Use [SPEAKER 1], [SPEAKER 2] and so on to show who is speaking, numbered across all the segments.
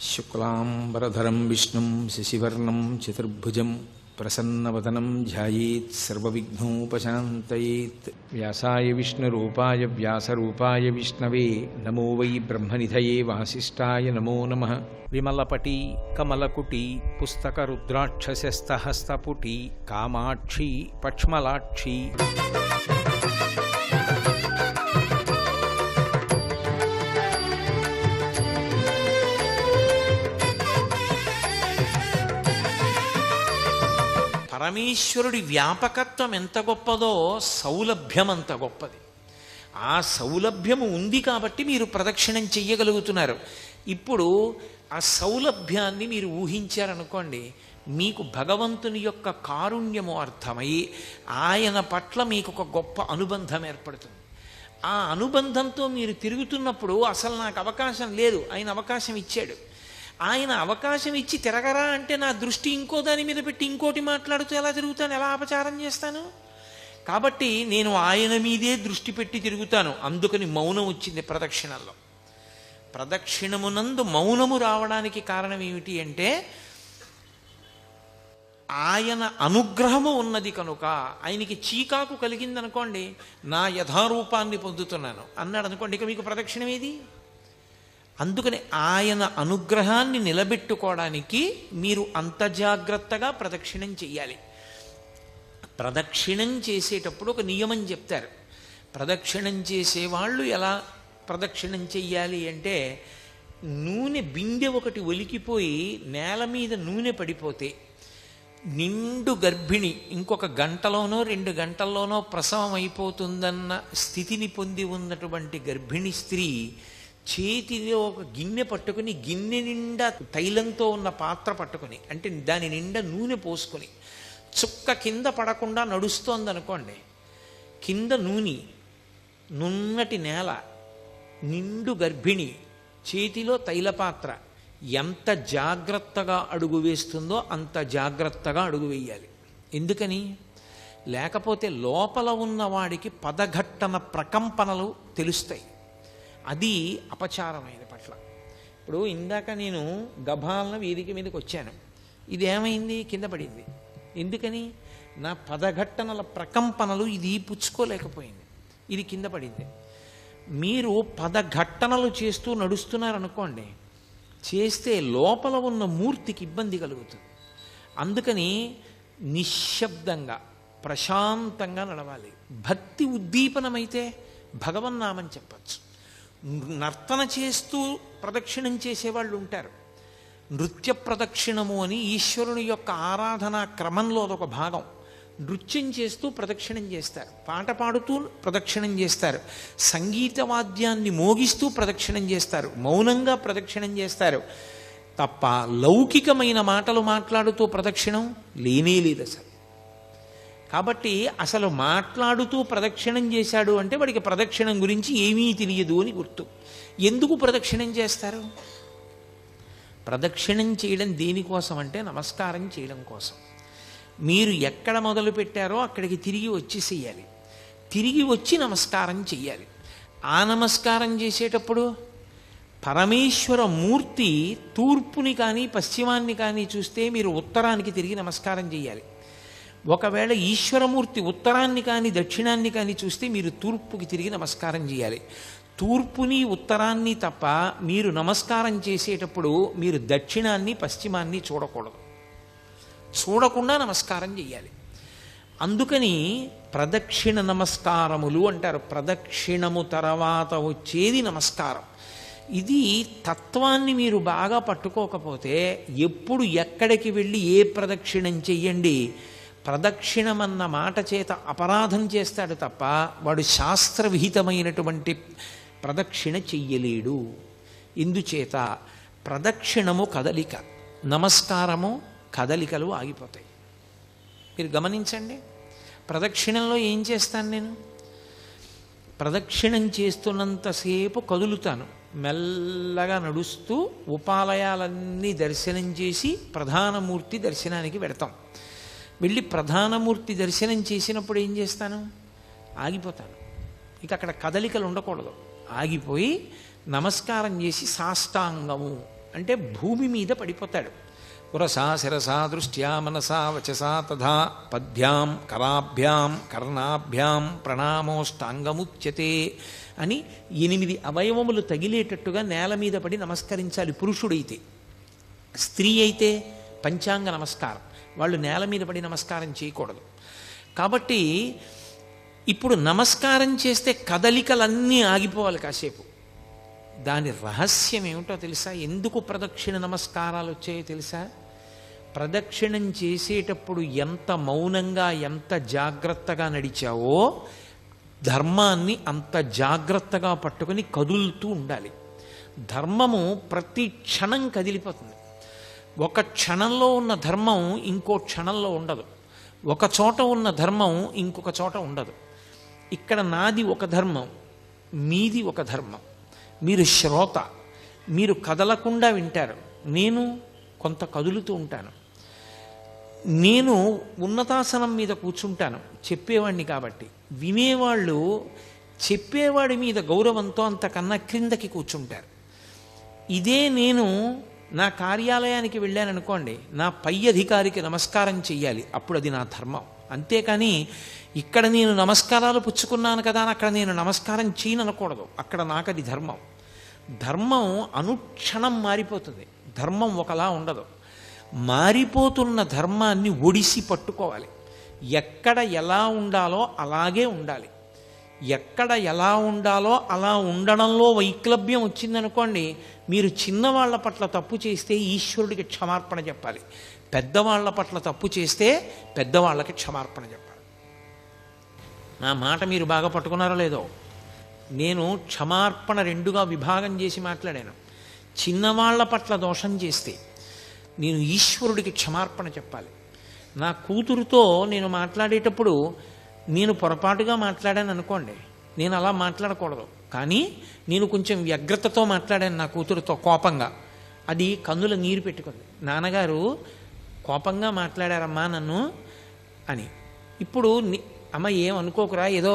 [SPEAKER 1] శుక్లాంబరధరం విష్ణుం శశివర్ణం చతుర్భుజం ప్రసన్నవదనం ధ్యాయేత్ సర్వవిఘ్నోపశాంతయేత్. వ్యాసాయ విష్ణురూపాయ వ్యాసరూపాయ విష్ణవే నమో వై బ్రహ్మనిధయే వాసిష్ఠాయ నమో నమః. విమలపటి కమలకుటి పుస్తకరుద్రాక్షసస్తహస్తపుటి కామాక్షి పక్ష్మలాక్షి
[SPEAKER 2] పరమేశ్వరుడి వ్యాపకత్వం ఎంత గొప్పదో సౌలభ్యం అంత గొప్పది. ఆ సౌలభ్యము ఉంది కాబట్టి మీరు ప్రదక్షిణం చెయ్యగలుగుతున్నారు. ఇప్పుడు ఆ సౌలభ్యాన్ని మీరు ఊహించారనుకోండి, మీకు భగవంతుని యొక్క కారుణ్యము అర్థమై ఆయన పట్ల మీకు ఒక గొప్ప అనుబంధం ఏర్పడుతుంది. ఆ అనుబంధంతో మీరు తిరుగుతున్నప్పుడు అసలు నాకు అవకాశం లేదు, ఆయన అవకాశం ఇచ్చాడు. ఆయన అవకాశం ఇచ్చి తిరగరా అంటే నా దృష్టి ఇంకో దాని మీద పెట్టి ఇంకోటి మాట్లాడుతూ ఎలా తిరుగుతాను, ఎలా అపచారం చేస్తాను? కాబట్టి నేను ఆయన మీదే దృష్టి పెట్టి తిరుగుతాను. అందుకని మౌనం వచ్చింది ప్రదక్షిణల్లో. ప్రదక్షిణమునందు మౌనము రావడానికి కారణం ఏమిటి అంటే ఆయన అనుగ్రహము ఉన్నది కనుక. ఆయనకి చీకాకు కలిగిందనుకోండి, నా యథారూపాన్ని పొందుతున్నాను అన్నాడు అనుకోండి, ఇక మీకు ప్రదక్షిణం ఏది? అందుకని ఆయన అనుగ్రహాన్ని నిలబెట్టుకోవడానికి మీరు అంత జాగ్రత్తగా ప్రదక్షిణం చెయ్యాలి. ప్రదక్షిణం చేసేటప్పుడు ఒక నియమం చెప్తారు. ప్రదక్షిణం చేసేవాళ్ళు ఎలా ప్రదక్షిణం చెయ్యాలి అంటే, నూనె బిందె ఒకటి ఒలికిపోయి నేల మీద నూనె పడిపోతే నిండు గర్భిణి ఇంకొక గంటలోనో 2 గంటల్లోనో ప్రసవం అయిపోతుందన్న స్థితిని పొంది ఉన్నటువంటి గర్భిణీ స్త్రీ చేతిలో ఒక గిన్నె పట్టుకుని, గిన్నె నిండా తైలంతో ఉన్న పాత్ర పట్టుకుని, అంటే దాని నిండా నూనె పోసుకొని చుక్క కింద పడకుండా నడుస్తోందనుకోండి, కింద నూనె, నున్నటి నేల, నిండు గర్భిణి, చేతిలో తైలపాత్ర, ఎంత జాగ్రత్తగా అడుగు వేస్తుందో అంత జాగ్రత్తగా అడుగు వేయాలి. ఎందుకని? లేకపోతే లోపల ఉన్నవాడికి పదఘట్టన ప్రకంపనలు తెలుస్తాయి. అది అపచారమైన పట్ల. ఇప్పుడు ఇందాక నేను గభాలన వేదిక మీదకి వచ్చాను, ఇది ఏమైంది? కింద పడింది. ఎందుకని? నా పదఘట్టనల ప్రకంపనలు ఇది పుచ్చుకోలేకపోయింది, ఇది కింద పడింది. మీరు పదఘట్టనలు చేస్తూ నడుస్తున్నారనుకోండి, చేస్తే లోపల ఉన్న మూర్తికి ఇబ్బంది కలుగుతుంది. అందుకని నిశ్శబ్దంగా ప్రశాంతంగా నడవాలి. భక్తి ఉద్దీపనమైతే భగవన్నామం చెప్పచ్చు. నర్తన చేస్తూ ప్రదక్షిణం చేసేవాళ్ళు ఉంటారు. నృత్య ప్రదక్షిణము అని ఈశ్వరుని యొక్క ఆరాధనా క్రమంలో అదొక భాగం. నృత్యం చేస్తూ ప్రదక్షిణం చేస్తారు, పాట పాడుతూ ప్రదక్షిణం చేస్తారు, సంగీత వాద్యాన్ని మోగిస్తూ ప్రదక్షిణం చేస్తారు, మౌనంగా ప్రదక్షిణం చేస్తారు. తప్ప లౌకికమైన మాటలు మాట్లాడుతూ ప్రదక్షిణం లేనే లేదు అసలు. కాబట్టి అసలు మాట్లాడుతూ ప్రదక్షిణం చేశాడు అంటే వాడికి ప్రదక్షిణం గురించి ఏమీ తెలియదు అని గుర్తు. ఎందుకు ప్రదక్షిణం చేస్తారు? ప్రదక్షిణం చేయడం దేనికోసం అంటే నమస్కారం చేయడం కోసం. మీరు ఎక్కడ మొదలు పెట్టారో అక్కడికి తిరిగి వచ్చేసేయాలి, తిరిగి వచ్చి నమస్కారం చెయ్యాలి. ఆ నమస్కారం చేసేటప్పుడు పరమేశ్వర మూర్తి తూర్పుని కానీ పశ్చిమాన్ని కానీ చూస్తే మీరు ఉత్తరానికి తిరిగి నమస్కారం చేయాలి. ఒకవేళ ఈశ్వరమూర్తి ఉత్తరాన్ని కానీ దక్షిణాన్ని కానీ చూస్తే మీరు తూర్పుకి తిరిగి నమస్కారం చేయాలి. తూర్పుని ఉత్తరాన్ని తప్ప మీరు నమస్కారం చేసేటప్పుడు మీరు దక్షిణాన్ని పశ్చిమాన్ని చూడకూడదు, చూడకుండా నమస్కారం చేయాలి. అందుకని ప్రదక్షిణ నమస్కారములు అంటారు. ప్రదక్షిణము తర్వాత వచ్చేది నమస్కారం. ఇది తత్వాన్ని మీరు బాగా పట్టుకోకపోతే ఎప్పుడు ఎక్కడికి వెళ్ళి ఏ ప్రదక్షిణం చెయ్యండి, ప్రదక్షిణమన్న మాట చేత అపరాధం చేస్తాడు తప్ప వాడు శాస్త్రవిహితమైనటువంటి ప్రదక్షిణ చెయ్యలేడు. ఇందుచేత ప్రదక్షిణము కదలిక, నమస్కారము కదలికలు ఆగిపోతాయి. మీరు గమనించండి, ప్రదక్షిణంలో ఏం చేస్తాను నేను? ప్రదక్షిణం చేస్తున్నంతసేపు కదులుతాను, మెల్లగా నడుస్తూ ఉపాలయాలన్నీ దర్శనం చేసి ప్రధానమూర్తి దర్శనానికి వెడతాం. వెళ్ళి ప్రధానమూర్తి దర్శనం చేసినప్పుడు ఏం చేస్తాను? ఆగిపోతాను. ఇక అక్కడ కదలికలు ఉండకూడదు. ఆగిపోయి నమస్కారం చేసి సాష్టాంగము అంటే భూమి మీద పడిపోతాడు. పురసా శిరసా దృష్ట్యా మనసా వచసా తథా పద్భ్యాం కరాభ్యాం కర్ణాభ్యాం ప్రణామోష్టాంగముచ్యతే అని 8 అవయవములు తగిలేటట్టుగా నేల మీద పడి నమస్కరించాలి పురుషుడైతే. స్త్రీ అయితే పంచాంగ నమస్కారం, వాళ్ళు నేల మీద పడి నమస్కారం చేయకూడదు. కాబట్టి ఇప్పుడు నమస్కారం చేస్తే కదలికలన్నీ ఆగిపోవాలి కాసేపు. దాని రహస్యం ఏమిటో తెలుసా? ఎందుకు ప్రదక్షిణ నమస్కారాలు వచ్చాయో తెలుసా? ప్రదక్షిణం చేసేటప్పుడు ఎంత మౌనంగా ఎంత జాగ్రత్తగా నడిచావో ధర్మాన్ని అంత జాగ్రత్తగా పట్టుకొని కదులుతూ ఉండాలి. ధర్మము ప్రతి క్షణం కదిలిపోతుంది. ఒక క్షణంలో ఉన్న ధర్మం ఇంకో క్షణంలో ఉండదు. ఒక చోట ఉన్న ధర్మం ఇంకొక చోట ఉండదు. ఇక్కడ నాది ఒక ధర్మం, మీది ఒక ధర్మం. మీరు శ్రోత, మీరు కదలకుండా వింటారు. నేను కొంత కదులుతూ ఉంటాను. నేను ఉన్నతాసనం మీద కూర్చుంటాను చెప్పేవాడిని కాబట్టి. వినేవాళ్ళు చెప్పేవాడి మీద గౌరవంతో అంతకన్నా క్రిందకి కూర్చుంటారు. ఇదే నేను నా కార్యాలయానికి వెళ్ళాననుకోండి, నా పై అధికారికి నమస్కారం చెయ్యాలి, అప్పుడు అది నా ధర్మం. అంతేకాని ఇక్కడ నేను నమస్కారాలు పుచ్చుకున్నాను కదా అని అక్కడ నేను నమస్కారం చేయననకూడదు. అక్కడ నాకు అది ధర్మం. ధర్మం అనుక్షణం మారిపోతుంది. ధర్మం ఒకలా ఉండదు. మారిపోతున్న ధర్మాన్ని ఒడిసి పట్టుకోవాలి. ఎక్కడ ఎలా ఉండాలో అలాగే ఉండాలి. ఎక్కడ ఎలా ఉండాలో అలా ఉండడంలో వైక్లభ్యం వచ్చిందనుకోండి, మీరు చిన్నవాళ్ల పట్ల తప్పు చేస్తే ఈశ్వరుడికి క్షమార్పణ చెప్పాలి. పెద్దవాళ్ల పట్ల తప్పు చేస్తే పెద్దవాళ్ళకి క్షమార్పణ చెప్పాలి. నా మాట మీరు బాగా పట్టుకున్నారో లేదో? నేను క్షమార్పణ 2గా విభాగం చేసి మాట్లాడాను. చిన్నవాళ్ల పట్ల దోషం చేస్తే నేను ఈశ్వరుడికి క్షమార్పణ చెప్పాలి. నా కూతురుతో నేను మాట్లాడేటప్పుడు నేను పొరపాటుగా మాట్లాడాను అనుకోండి, నేను అలా మాట్లాడకూడదు. కానీ నేను కొంచెం వ్యగ్రతతో మాట్లాడాను నా కూతురుతో కోపంగా. అది కన్నుల నీరు పెట్టుకుంది. నాన్నగారు కోపంగా మాట్లాడారమ్మా నన్ను అని. ఇప్పుడు అమ్మ ఏమనుకోకురా, ఏదో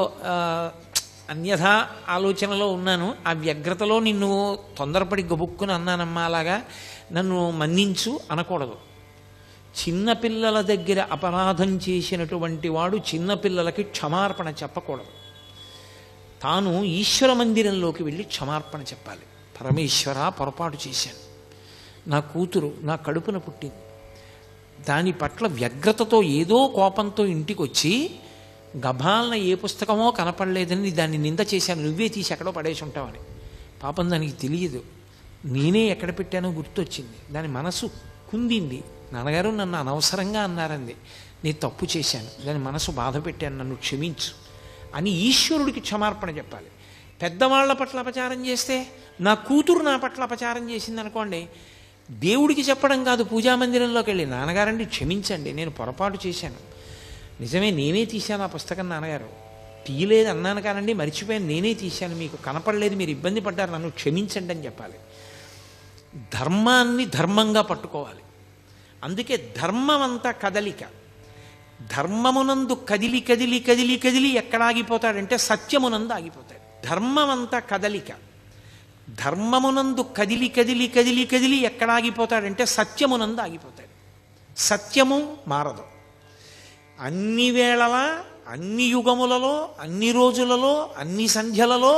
[SPEAKER 2] అన్యథా ఆలోచనలో ఉన్నాను, ఆ వ్యగ్రతలో నిన్ను తొందరపడి గబుక్కుని అన్నానమ్మా, అలాగా నన్ను మన్నించు అనకూడదు. చిన్నపిల్లల దగ్గర అపరాధం చేసినటువంటి వాడు చిన్నపిల్లలకి క్షమార్పణ చెప్పకూడదు. తాను ఈశ్వర మందిరంలోకి వెళ్ళి క్షమార్పణ చెప్పాలి. పరమేశ్వర, పొరపాటు చేశాను, నా కూతురు నా కడుపున పుట్టింది, దాని పట్ల వ్యగ్రతతో ఏదో కోపంతో ఇంటికి వచ్చి గభాలన ఏ పుస్తకమో కనపడలేదని దాన్ని నింద చేశాను, నువ్వే తీసి ఎక్కడో పడేసి ఉంటావని. పాపం దానికి తెలియదు, నేనే ఎక్కడ పెట్టానో గుర్తొచ్చింది. దాని మనసు కుందింది, నాన్నగారు నన్ను అనవసరంగా అన్నారంది, నేను తప్పు చేశాను, దాని మనసు బాధ పెట్టాను, నన్ను క్షమించు అని ఈశ్వరుడికి క్షమార్పణ చెప్పాలి. పెద్దవాళ్ల పట్ల అపచారం చేస్తే, నా కూతురు నా పట్ల అపచారం చేసింది అనుకోండి, దేవుడికి చెప్పడం కాదు, పూజామందిరంలోకి వెళ్ళి నాన్నగారండి క్షమించండి, నేను పొరపాటు చేశాను, నిజమే నేనే తీశాను ఆ పుస్తకం, నాన్నగారు తీయలేదు అన్నాను కానండి, మర్చిపోయాను, నేనే తీశాను, మీకు కనపడలేదు, మీరు ఇబ్బంది పడ్డారు, నన్ను క్షమించండి అని చెప్పాలి. ధర్మాన్ని ధర్మంగా పట్టుకోవాలి. అందుకే ధర్మం అంతా కదలిక. ధర్మమునందు కదిలి కదిలి కదిలి కదిలి ఎక్కడ ఆగిపోతాడంటే సత్యమునందు ఆగిపోతాడు. ధర్మం అంతా కదలిక. ధర్మమునందు కదిలి కదిలి కదిలి కదిలి ఎక్కడ ఆగిపోతాడంటే సత్యమునందు ఆగిపోతాడు. సత్యము మారదు. అన్ని వేళలా, అన్ని యుగములలో, అన్ని రోజులలో, అన్ని సంధ్యలలో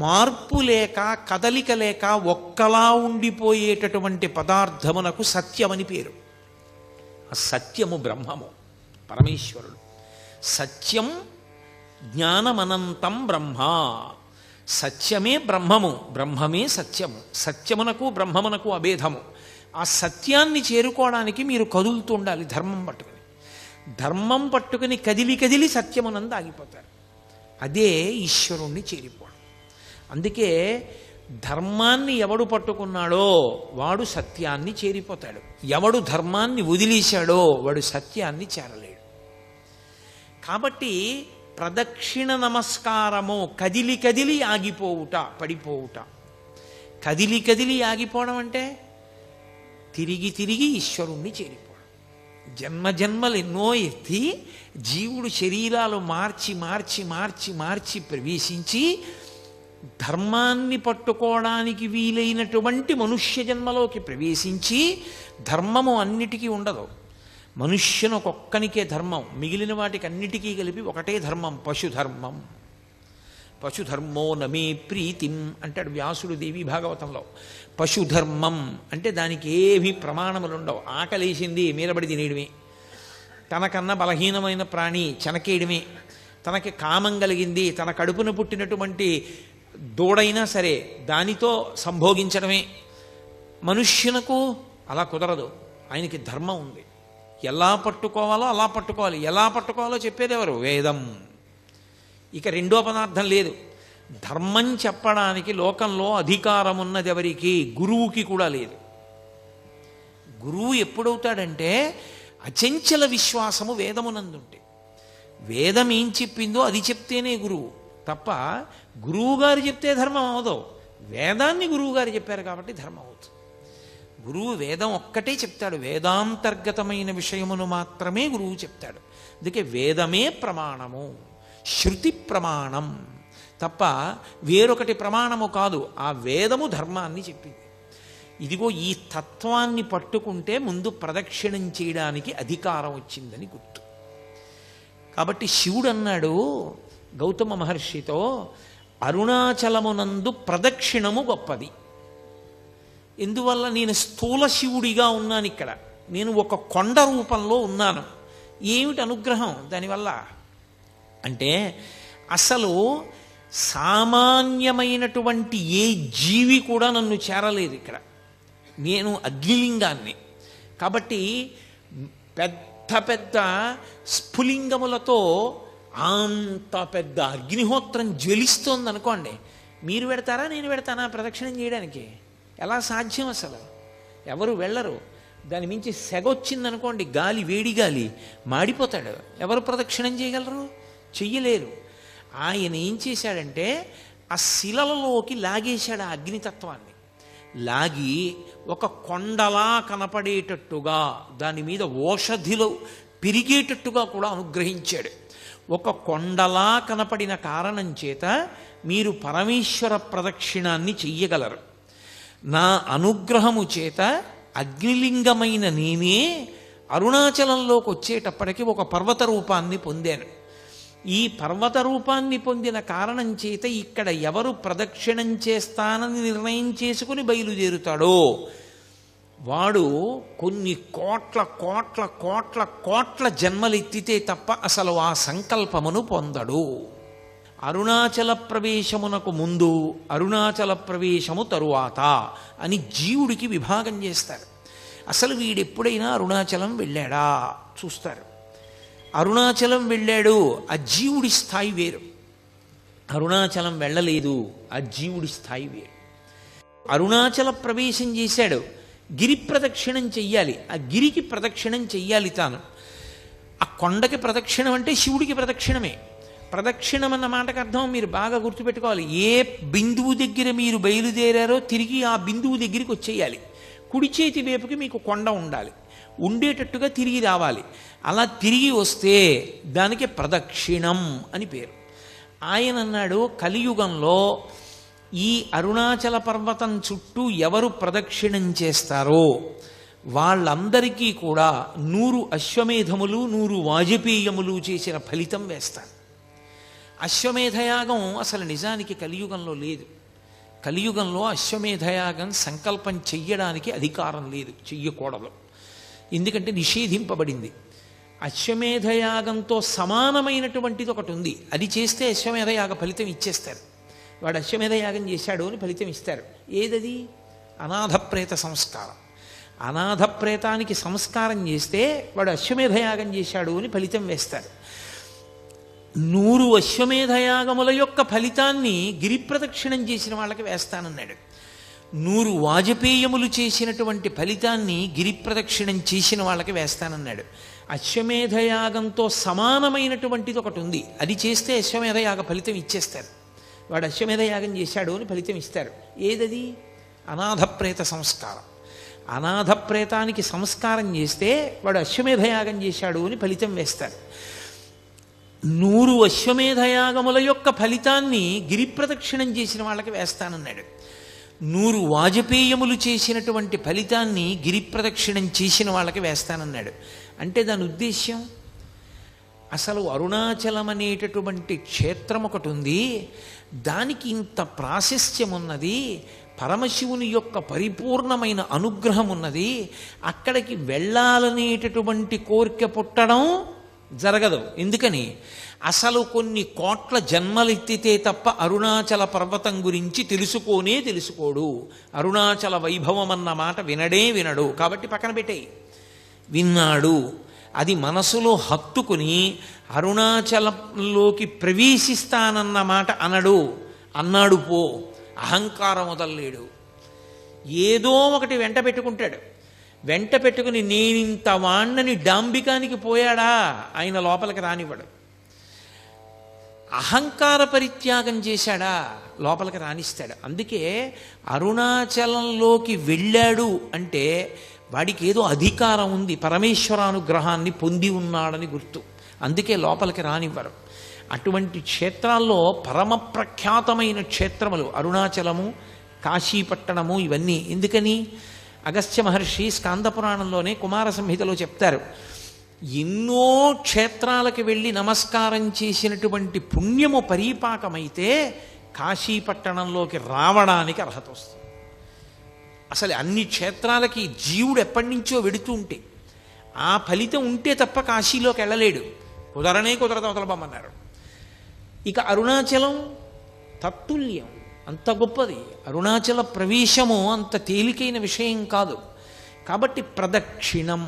[SPEAKER 2] మార్పు లేక కదలిక లేక ఒక్కలా ఉండిపోయేటటువంటి పదార్థమునకు సత్యమని పేరు. ఆ సత్యము బ్రహ్మము, పరమేశ్వరుడు. సత్యం జ్ఞానమనంతం బ్రహ్మ. సత్యమే బ్రహ్మము, బ్రహ్మమే సత్యము. సత్యమునకు బ్రహ్మమునకు అభేదము. ఆ సత్యాన్ని చేరుకోవడానికి మీరు కదులుతూ ఉండాలి. ధర్మం పట్టుకుని, ధర్మం పట్టుకుని కదిలి కదిలి సత్యమునందు ఆగిపోతారు. అదే ఈశ్వరుణ్ణి చేరిపోవడం. అందుకే ధర్మాన్ని ఎవడు పట్టుకున్నాడో వాడు సత్యాన్ని చేరిపోతాడు. ఎవడు ధర్మాన్ని వదిలేశాడో వాడు సత్యాన్ని చేరలేడు. కాబట్టి ప్రదక్షిణ నమస్కారము కదిలి కదిలి ఆగిపోవుట, పడిపోవుట. కదిలి కదిలి ఆగిపోవడం అంటే తిరిగి తిరిగి ఈశ్వరుణ్ణి చేరిపోవడం. జన్మ జన్మలు ఎన్నో ఎత్తి జీవుడు శరీరాలు మార్చి మార్చి మార్చి మార్చి ప్రవేశించి ధర్మాన్ని పట్టుకోవడానికి వీలైనటువంటి మనుష్య జన్మలోకి ప్రవేశించి ధర్మము అన్నిటికీ ఉండదు. మనుష్యునొక్కనికే ధర్మం, మిగిలిన వాటికి అన్నిటికీ కలిపి ఒకటే ధర్మం, పశుధర్మం. పశుధర్మో నమే ప్రీతిం అంటాడు వ్యాసుడు దేవి భాగవతంలో. పశుధర్మం అంటే దానికి ఏమీ ప్రమాణములు ఉండవు. ఆకలేసింది మీరబడి తినేయడమే, తనకన్నా బలహీనమైన ప్రాణి చెనకేయడమే, తనకి కామం కలిగింది తన కడుపున పుట్టినటువంటి దూడైనా సరే దానితో సంభోగించడమే. మనుష్యునకు అలా కుదరదు, ఆయనకి ధర్మం ఉంది. ఎలా పట్టుకోవాలో అలా పట్టుకోవాలి. ఎలా పట్టుకోవాలో చెప్పేది ఎవరు? వేదం. ఇక రెండో పదార్థం లేదు. ధర్మం చెప్పడానికి లోకంలో అధికారం ఉన్నది ఎవరికి? గురువుకి కూడా లేదు. గురువు ఎప్పుడవుతాడంటే అచంచల విశ్వాసము వేదమునందుంటే. వేదం ఏం చెప్పిందో అది చెప్తేనే గురువు తప్ప గురువుగారు చెప్తే ధర్మం అవదు. వేదాన్ని గురువుగారు చెప్పారు కాబట్టి ధర్మం అవుతుంది. గురువు వేదం ఒక్కటే చెప్తాడు, వేదాంతర్గతమైన విషయమును మాత్రమే గురువు చెప్తాడు. అందుకే వేదమే ప్రమాణము, శృతి ప్రమాణం తప్ప వేరొకటి ప్రమాణము కాదు. ఆ వేదము ధర్మాన్ని చెప్పింది. ఇదిగో ఈ తత్వాన్ని పట్టుకుంటే ముందు ప్రదక్షిణం చేయడానికి అధికారం వచ్చిందని గుర్తు. కాబట్టి శివుడు అన్నాడు గౌతమ మహర్షితో, అరుణాచలమునందు ప్రదక్షిణము గొప్పది. ఎందువల్ల? నేను స్థూల శివుడిగా ఉన్నాను ఇక్కడ, నేను ఒక కొండ రూపంలో ఉన్నాను. ఏమిటి అనుగ్రహం దానివల్ల అంటే, అసలు సామాన్యమైనటువంటి ఏ జీవి కూడా నన్ను చేరలేదు ఇక్కడ. నేను అగ్నిలింగాన్ని కాబట్టి పెద్ద పెద్ద స్ఫులింగములతో అంత పెద్ద అగ్నిహోత్రం జ్వలిస్తోంది అనుకోండి, మీరు పెడతారా నేను పెడతానా ప్రదక్షిణం చేయడానికి? ఎలా సాధ్యం? అసలు ఎవరు వెళ్ళరు. దాని మించి సెగొచ్చిందనుకోండి, గాలి, వేడి గాలి, మాడిపోతాడు. ఎవరు ప్రదక్షిణం చేయగలరు? చెయ్యలేరు. ఆయన ఏం చేశాడంటే ఆ శిలలలోకి లాగేశాడు ఆ అగ్నితత్వాన్ని. లాగి ఒక కొండలా కనపడేటట్టుగా దాని మీద ఓషధిలో పెరిగేటట్టుగా కూడా అనుగ్రహించాడు. ఒక కొండలా కనపడిన కారణం చేత మీరు పరమేశ్వర ప్రదక్షిణాన్ని చెయ్యగలరు. నా అనుగ్రహము చేత అగ్నిలింగమైన నేనే అరుణాచలంలోకి వచ్చేటప్పటికి ఒక పర్వత రూపాన్ని పొందాను. ఈ పర్వత రూపాన్ని పొందిన కారణం చేత ఇక్కడ ఎవరు ప్రదక్షిణం చేస్తానని నిర్ణయం చేసుకుని బయలుదేరుతాడో వాడు కొన్ని కోట్ల కోట్ల కోట్ల కోట్ల జన్మలెత్తితే తప్ప అసలు ఆ సంకల్పమును పొందడు. అరుణాచల ప్రవేశమునకు ముందు, అరుణాచల ప్రవేశము తరువాత అని జీవుడికి విభాగం చేస్తారు. అసలు వీడెప్పుడైనా అరుణాచలం వెళ్ళాడా చూస్తారు. అరుణాచలం వెళ్ళాడు, ఆ జీవుడి స్థాయి వేరు. అరుణాచలం వెళ్ళలేదు, ఆ జీవుడి స్థాయి వేరు. అరుణాచల ప్రవేశం చేశాడు, గిరి ప్రదక్షిణం చెయ్యాలి, ఆ గిరికి ప్రదక్షిణం చెయ్యాలి తాను. ఆ కొండకి ప్రదక్షిణం అంటే శివుడికి ప్రదక్షిణమే. ప్రదక్షిణం అన్న మాటకు అర్థం మీరు బాగా గుర్తుపెట్టుకోవాలి. ఏ బిందువు దగ్గర మీరు బయలుదేరారో తిరిగి ఆ బిందువు దగ్గరికి వచ్చేయాలి. కుడి చేతి వైపుకి మీకు కొండ ఉండాలి, ఉండేటట్టుగా తిరిగి రావాలి. అలా తిరిగి వస్తే దానికి ప్రదక్షిణం అని పేరు. ఆయన అన్నాడు, కలియుగంలో ఈ అరుణాచల పర్వతం చుట్టూ ఎవరు ప్రదక్షిణం చేస్తారో వాళ్ళందరికీ కూడా 100 అశ్వమేధములు 100 వాజపేయములు చేసిన ఫలితం వేస్తారు. అశ్వమేధయాగం అసలు నిజానికి కలియుగంలో లేదు. కలియుగంలో అశ్వమేధయాగం సంకల్పం చెయ్యడానికి అధికారం లేదు, చెయ్యకూడదు. ఎందుకంటే నిషేధింపబడింది. అశ్వమేధయాగంతో సమానమైనటువంటిది ఒకటి ఉంది, అది చేస్తే అశ్వమేధయాగ ఫలితం ఇచ్చేస్తారు. వాడు అశ్వమేధయాగం చేశాడు అని ఫలితం ఇస్తారు. ఏదది? అనాథప్రేత సంస్కారం. అనాథప్రేతానికి సంస్కారం చేస్తే వాడు అశ్వమేధయాగం చేశాడు అని ఫలితం వేస్తారు. 100 అశ్వమేధయాగముల యొక్క ఫలితాన్ని గిరి ప్రదక్షిణం చేసిన వాళ్ళకి వేస్తానన్నాడు. 100 వాజపేయములు చేసినటువంటి ఫలితాన్ని గిరి ప్రదక్షిణం చేసిన వాళ్ళకి వేస్తానన్నాడు. అశ్వమేధయాగంతో సమానమైనటువంటిది ఒకటి ఉంది, అది చేస్తే అశ్వమేధయాగ ఫలితం ఇచ్చేస్తారు. వాడు అశ్వమేధయాగం చేశాడు అని ఫలితం ఇస్తారు. ఏదది? అనాథప్రేత సంస్కారం. అనాథప్రేతానికి సంస్కారం చేస్తే వాడు అశ్వమేధయాగం చేశాడు అని ఫలితం వేస్తారు. 100 అశ్వమేధయాగముల యొక్క ఫలితాన్ని గిరి ప్రదక్షిణం చేసిన వాళ్ళకి వేస్తానన్నాడు. 100 వాజపేయములు చేసినటువంటి ఫలితాన్ని గిరి ప్రదక్షిణం చేసిన వాళ్ళకి వేస్తానన్నాడు. అంటే దాని ఉద్దేశ్యం, అసలు అరుణాచలం అనేటటువంటి క్షేత్రం ఒకటి ఉంది, దానికి ఇంత ప్రాశస్త్యం ఉన్నది, పరమశివుని యొక్క పరిపూర్ణమైన అనుగ్రహం ఉన్నది, అక్కడికి వెళ్ళాలనేటటువంటి కోరిక పుట్టడం జరగదు. ఎందుకని? అసలు కొన్ని కోట్ల జన్మలెత్తితే తప్ప అరుణాచల పర్వతం గురించి తెలుసుకోడు. అరుణాచల వైభవం అన్న మాట వినడు. కాబట్టి పక్కన పెట్టేయి. విన్నాడు, అది మనసులో హత్తుకుని అరుణాచలంలోకి ప్రవేశిస్తానన్న మాట అన్నాడు పో, అహంకారం వదలలేడు. ఏదో ఒకటి వెంట పెట్టుకుంటాడు. వెంట పెట్టుకుని నేనింత వాణ్ణని డాంబికానికి పోయాడా, ఆయన లోపలికి రానివ్వడు. అహంకార పరిత్యాగం చేశాడా, లోపలికి రానిస్తాడు. అందుకే అరుణాచలంలోకి వెళ్ళాడు అంటే వాడికి ఏదో అధికారం ఉంది, పరమేశ్వరానుగ్రహాన్ని పొంది ఉన్నాడని గుర్తు. అందుకే లోపలికి రానివ్వరు. అటువంటి క్షేత్రాల్లో పరమ ప్రఖ్యాతమైన క్షేత్రములు అరుణాచలము, కాశీపట్టణము, ఇవన్నీ. ఎందుకని? అగస్త్య మహర్షి స్కాందపురాణంలోనే కుమార సంహితలో చెప్తారు, ఎన్నో క్షేత్రాలకు వెళ్ళి నమస్కారం చేసినటువంటి పుణ్యము పరీపాకమైతే కాశీపట్టణంలోకి రావడానికి అర్హత వస్తుంది. అసలు అన్ని క్షేత్రాలకి జీవుడు ఎప్పటి నుంచో వెడుతూ ఉంటే ఆ ఫలితం ఉంటే తప్ప కాశీలోకి వెళ్ళలేడు. కుదరదు, అవతలబమ్మన్నారు. ఇక అరుణాచలం తత్తుల్యం, అంత గొప్పది. అరుణాచల ప్రవేశము అంత తేలికైన విషయం కాదు. కాబట్టి ప్రదక్షిణం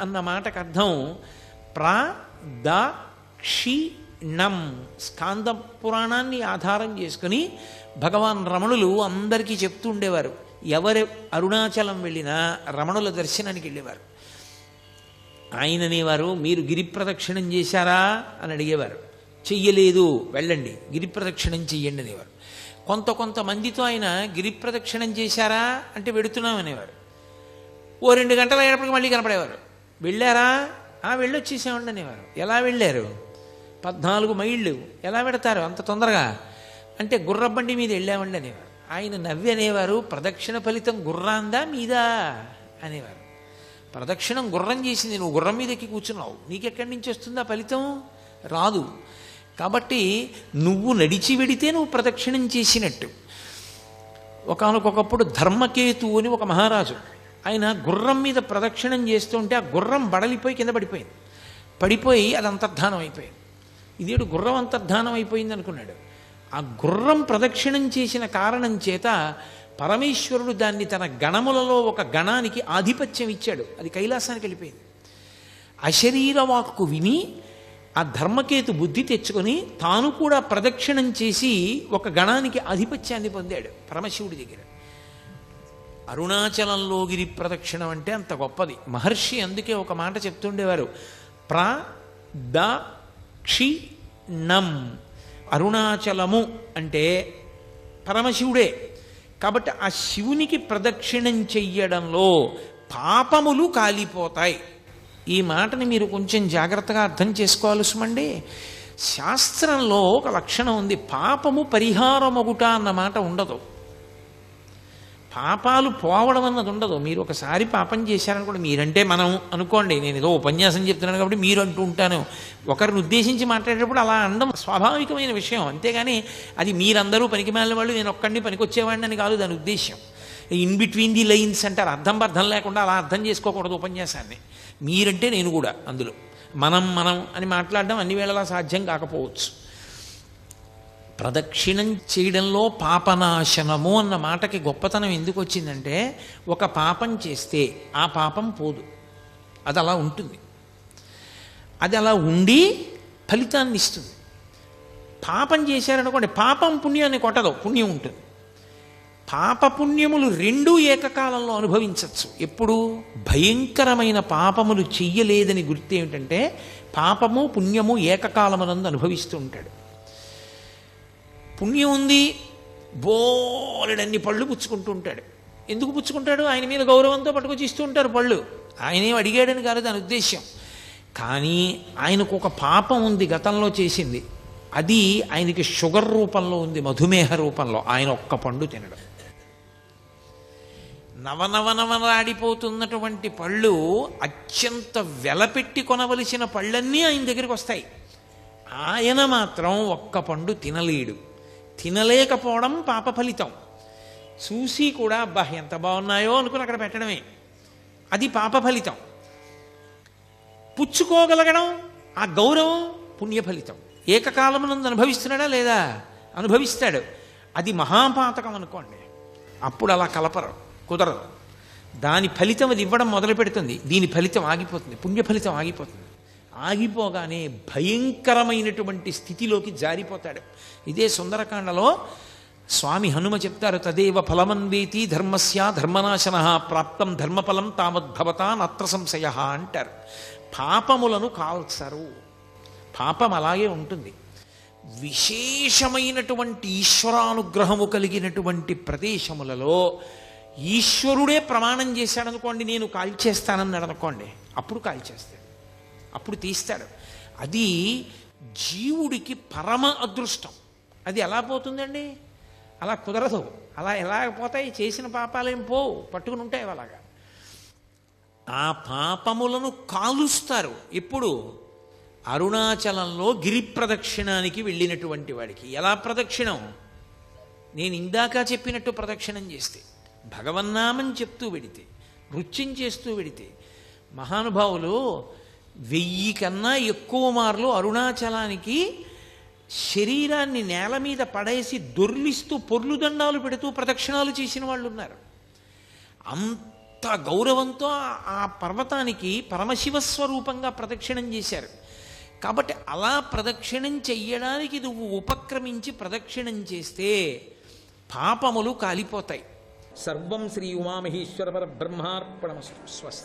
[SPEAKER 2] అన్న మాటకు అర్థం ప్రదక్షిణం. స్కాంద పురాణాన్ని ఆధారం చేసుకుని భగవాన్ రమణులు అందరికీ చెప్తూ ఉండేవారు. ఎవరు అరుణాచలం వెళ్ళినా రమణుల దర్శనానికి వెళ్ళేవారు. ఆయన అనేవారు, మీరు గిరి ప్రదక్షిణం చేశారా అని అడిగేవారు. చెయ్యలేదు, వెళ్ళండి గిరి ప్రదక్షిణం చెయ్యండి అనేవారు. కొంతమందితో ఆయన గిరి ప్రదక్షిణం చేశారా అంటే వెడుతున్నాం అనేవారు. ఓ 2 గంటలు అయ్యేటప్పటికి మళ్ళీ కనపడేవారు. వెళ్ళారా? వెళ్ళొచ్చేసామండి అనేవారు. ఎలా వెళ్ళారు? 14 మైళ్ళు. ఎలా పెడతారు అంత తొందరగా అంటే గుర్రబండి మీద వెళ్ళామండి అనేవారు. ఆయన నవ్వి అనేవారు, ప్రదక్షిణ ఫలితం గుర్రాందా మీదా అనేవారు. ప్రదక్షిణం గుర్రం చేసింది, నువ్వు గుర్రం మీద ఎక్కి కూర్చున్నావు, నీకెక్కడి నుంచి వస్తుందా ఫలితం? రాదు. కాబట్టి నువ్వు నడిచి వెడితే నువ్వు ప్రదక్షిణం చేసినట్టు. ఒకానొకప్పుడు ధర్మకేతు అని ఒక మహారాజు, ఆయన గుర్రం మీద ప్రదక్షిణం చేస్తుంటే ఆ గుర్రం బడలిపోయి కింద పడిపోయి అది అంతర్ధానం అయిపోయింది. ఇదేడు గుర్రం అంతర్ధానం అయిపోయింది అనుకున్నాడు. ఆ గుర్రం ప్రదక్షిణం చేసిన కారణం చేత పరమేశ్వరుడు దాన్ని తన గణములలో ఒక గణానికి ఆధిపత్యం ఇచ్చాడు. అది కైలాసానికి వెళ్ళిపోయింది. అశరీర వాక్కు విని ఆ ధర్మకేతు బుద్ధి తెచ్చుకొని తాను కూడా ప్రదక్షిణం చేసి ఒక గణానికి ఆధిపత్యాన్ని పొందాడు పరమశివుడి దగ్గర. అరుణాచలంలో గిరి ప్రదక్షిణం అంటే అంత గొప్పది. మహర్షి అందుకే ఒక మాట చెప్తుండేవారు, ప్రదక్షిణం. అరుణాచలము అంటే పరమశివుడే. కాబట్టి ఆ శివునికి ప్రదక్షిణం చెయ్యడంలో పాపములు కాలిపోతాయి. ఈ మాటని మీరు కొంచెం జాగ్రత్తగా అర్థం చేసుకోవాలి సుమండి. శాస్త్రంలో ఒక లక్షణం ఉంది, పాపము పరిహారమొగుట అన్న మాట ఉండదు. పాపాలు పోవడం అన్నది ఉండదు. మీరు ఒకసారి పాపం చేశారనుకోండి, మీరంటే మనం అనుకోండి, నేను ఏదో ఉపన్యాసం చెప్తున్నాను కాబట్టి మీరు అంటూ ఉంటాను, ఒకరిని ఉద్దేశించి మాట్లాడేటప్పుడు అలా అనడం స్వాభావికమైన విషయం. అంతేగాని అది మీరందరూ పనికిమాలిన వాళ్ళు, నేను ఒక్కడిని పనికొచ్చేవాడిని అని కాదు దాని ఉద్దేశ్యం. ఇన్ బిట్వీన్ ది లైన్స్ అంటారు, అర్థం లేకుండా అలా అర్థం చేసుకోకూడదు ఉపన్యాసాన్ని. మీరంటే నేను కూడా అందులో. మనం అని మాట్లాడడం అన్ని వేళలా సాధ్యం కాకపోవచ్చు. ప్రదక్షిణం చేయడంలో పాపనాశనము అన్న మాటకి గొప్పతనం ఎందుకు వచ్చిందంటే, ఒక పాపం చేస్తే ఆ పాపం పోదు, అది అలా ఉంటుంది. అది అలా ఉండి ఫలితాన్ని ఇస్తుంది. పాపం చేశారనుకోండి, పాపం పుణ్యాన్ని కొట్టదు, పుణ్యం ఉంటుంది. పాపపుణ్యములు రెండూ ఏకకాలంలో అనుభవించవచ్చు. ఎప్పుడు? భయంకరమైన పాపములు చెయ్యలేదని గుర్తు ఏమిటంటే, పాపము పుణ్యము ఏకకాలమునందు అనుభవిస్తూ ఉంటాడు. పుణ్యం ఉంది, బోలెడన్ని పళ్ళు పుచ్చుకుంటూ ఉంటాడు. ఎందుకు పుచ్చుకుంటాడు? ఆయన మీద గౌరవంతో పట్టుకొచ్చి ఇస్తూ ఉంటారు పళ్ళు. ఆయనేం అడిగాడని కాదు దాని ఉద్దేశ్యం. కానీ ఆయనకు ఒక పాపం ఉంది గతంలో చేసింది. అది ఆయనకి షుగర్ రూపంలో ఉంది, మధుమేహ రూపంలో. ఆయన ఒక్క పండు తినడం. నవనవనవలాడిపోతున్నటువంటి పళ్ళు, అత్యంత వెలపెట్టి కొనవలసిన పళ్ళన్నీ ఆయన దగ్గరికి వస్తాయి. ఆయన మాత్రం ఒక్క పండు తినలేడు. తినలేకపోవడం పాప ఫలితం. చూసి కూడా అబ్బా ఎంత బాగున్నాయో అనుకుని అక్కడ పెట్టడమే, అది పాప ఫలితం. పుచ్చుకోగలగడం, ఆ గౌరవం పుణ్య ఫలితం. ఏకకాలమునందు అనుభవిస్తున్నాడా లేదా? అనుభవిస్తాడు. అది మహాపాతకం అనుకోండి. అప్పుడు అలా కలపరు, కుదరదు. దాని ఫలితం అది ఇవ్వడం మొదలు పెడుతుంది, దీని ఫలితం ఆగిపోతుంది, పుణ్య ఫలితం ఆగిపోతుంది. ఆగిపోగానే భయంకరమైనటువంటి స్థితిలోకి జారిపోతాడు. ఇదే సుందరకాండలో స్వామి హనుమ చెప్తారు, తదేవ ఫలమన్వేతి ధర్మస్య ధర్మనాశన ప్రాప్తం ధర్మఫలం తావద్భవతా నత్ర సంశయ అంటారు. పాపములను కాల్చరు, పాపం అలాగే ఉంటుంది. విశేషమైనటువంటి ఈశ్వరానుగ్రహము కలిగినటువంటి ప్రదేశములలో ఈశ్వరుడే ప్రమాణం చేశాడనుకోండి, నేను కాల్చేస్తానన్నాడు అనుకోండి, అప్పుడు కాల్చేస్తాడు, అప్పుడు తీస్తాడు. అది జీవుడికి పరమ అదృష్టం. అది ఎలా పోతుందండి? అలా కుదరదు. అలా ఎలా పోతాయి? చేసిన పాపాలేం పోవు, పట్టుకుని ఉంటాయి అలాగా. ఆ పాపములను కాలుస్తారు. ఎప్పుడు? అరుణాచలంలో గిరి ప్రదక్షిణానికి వెళ్ళినటువంటి వాడికి. ఎలా ప్రదక్షిణం? నేను ఇందాక చెప్పినట్టు ప్రదక్షిణం చేస్తే, భగవన్నామం చెప్తూ వెడితే, నృత్యం చేస్తూ వెడితే, మహానుభావులు 1000 కన్నా ఎక్కువ మార్లు అరుణాచలానికి శరీరాన్ని నేల మీద పడేసి దొర్లిస్తూ పొర్లుదండాలు పెడుతూ ప్రదక్షిణాలు చేసిన వాళ్ళు ఉన్నారు. అంత గౌరవంతో ఆ పర్వతానికి పరమశివస్వరూపంగా ప్రదక్షిణం చేశారు. కాబట్టి అలా ప్రదక్షిణం చెయ్యడానికి నువ్వు ఉపక్రమించి ప్రదక్షిణం చేస్తే పాపములు కాలిపోతాయి. సర్వం శ్రీ ఉమామహేశ్వర పరబ్రహ్మార్పణమస్తు. స్వస్తి.